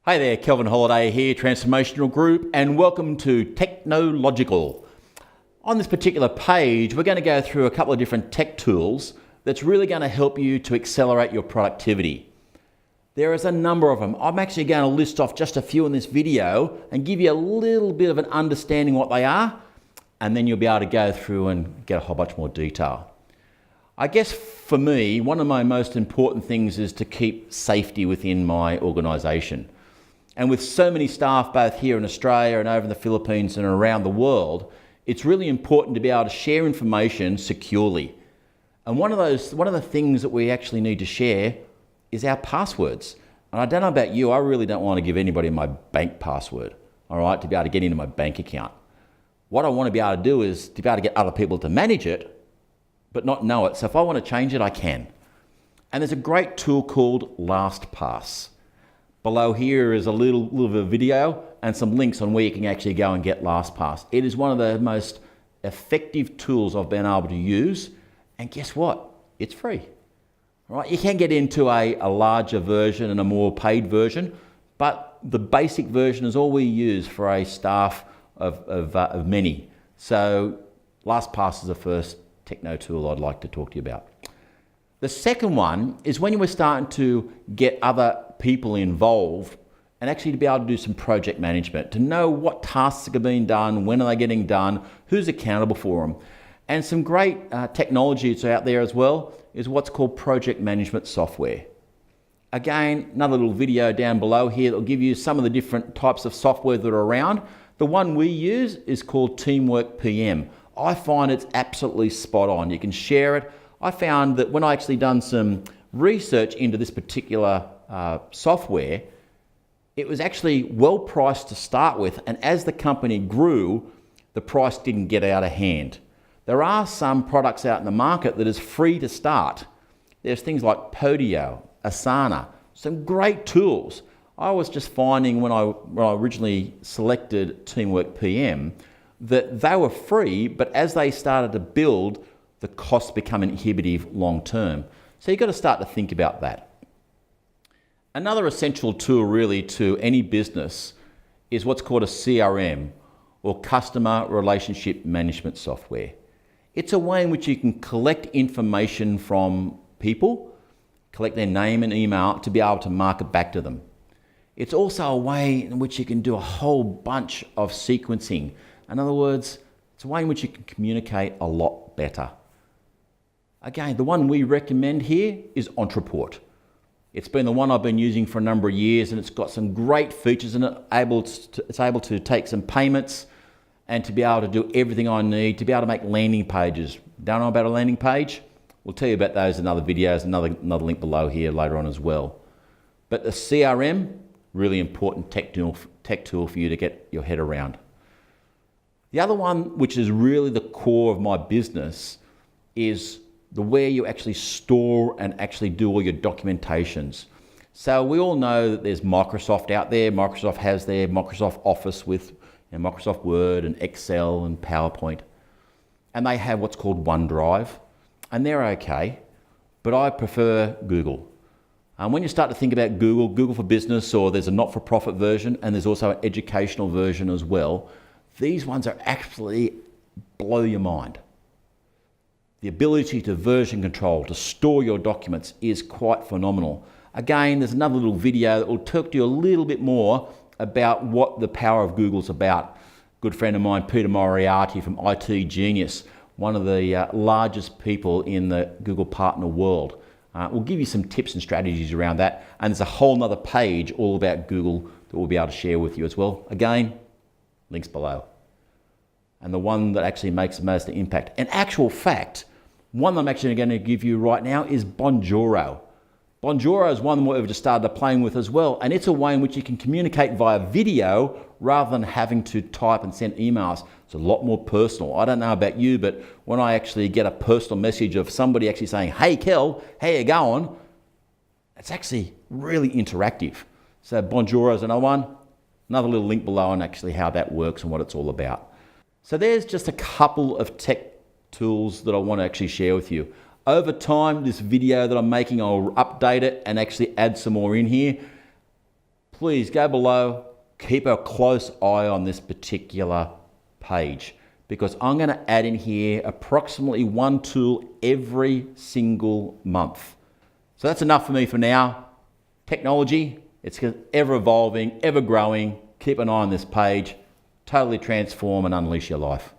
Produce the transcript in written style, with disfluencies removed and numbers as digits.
Hi there, Kelvin Holiday here, Transformational Group, and welcome to Technological. On this particular page, we're going to go through a couple of different tech tools that's really going to help you to accelerate your productivity. There is a number of them. I'm actually going to list off just a few in this video and give you a little bit of an understanding what they are, and then you'll be able to go through and get a whole bunch more detail. I guess for me, one of my most important things is to keep safety within my organisation. And with so many staff both here in Australia and over in the Philippines and around the world, it's really important to be able to share information securely. And one of the things that we actually need to share is our passwords. And I don't know about you, I really don't want to give anybody my bank password, all right, to be able to get into my bank account. What I want to be able to do is to be able to get other people to manage it, but not know it. So if I want to change it, I can. And there's a great tool called LastPass. Below here is a little bit of video and some links on where you can actually go and get LastPass. It is one of the most effective tools I've been able to use. And guess what? It's free. All right? You can get into a larger version and a more paid version, but the basic version is all we use for a staff of many. So LastPass is the first Techno tool I'd like to talk to you about. The second one is when you were starting to get other people involved and actually to be able to do some project management, to know what tasks are being done, when are they getting done, who's accountable for them. And some great technology that's out there as well is what's called project management software. Again, another little video down below here that will give you some of the different types of software that are around. The one we use is called Teamwork PM. I find it's absolutely spot on. You can share it. I found that when I actually done some research into this particular software, it was actually well priced to start with, and as the company grew, the price didn't get out of hand. There are some products out in the market that is free to start. There's things like Podio, Asana, some great tools. I was just finding when I originally selected Teamwork PM that they were free, but as they started to build, the costs become inhibitive long term. So you've got to start to think about that. Another essential tool really to any business is what's called a CRM, or Customer Relationship Management Software. It's a way in which you can collect information from people, collect their name and email to be able to market back to them. It's also a way in which you can do a whole bunch of sequencing. In other words, it's a way in which you can communicate a lot better. Again, the one we recommend here is Ontraport. It's been the one I've been using for a number of years, and it's got some great features in it. It's able to take some payments and to be able to do everything I need to be able to make landing pages. Don't know about a landing page? We'll tell you about those in other videos, another link below here later on as well. But the CRM, really important tech tool for you to get your head around. The other one, which is really the core of my business, is the where you actually store and actually do all your documentations. So we all know that there's Microsoft out there. Microsoft has their Microsoft Office with Microsoft Word and Excel and PowerPoint. And they have what's called OneDrive, and they're okay, but I prefer Google. When you start to think about Google for Business, or there's a not-for-profit version, and there's also an educational version as well, these ones are actually blow your mind. The ability to version control, to store your documents is quite phenomenal. Again, there's another little video that will talk to you a little bit more about what the power of Google's about. Good friend of mine, Peter Moriarty from IT Genius, one of the largest people in the Google partner world. We'll give you some tips and strategies around that. And there's a whole nother page all about Google that we'll be able to share with you as well. Again, links below. And the one that actually makes the most impact. In actual fact, one I'm actually going to give you right now is Bonjour. Bonjour is one that we've just started playing with as well, and it's a way in which you can communicate via video rather than having to type and send emails. It's a lot more personal. I don't know about you, but when I actually get a personal message of somebody actually saying, "Hey Kel, how you going?" it's actually really interactive. So Bonjour is another one. Another little link below on actually how that works and what it's all about. So there's just a couple of tech tools that I want to actually share with you. Over time, this video that I'm making, I'll update it and actually add some more in here. please go below, keep a close eye on this particular page, because I'm going to add in here approximately one tool every single month. So that's enough for me for now. Technology, it's ever evolving, ever growing. Keep an eye on this page. Totally transform and unleash your life.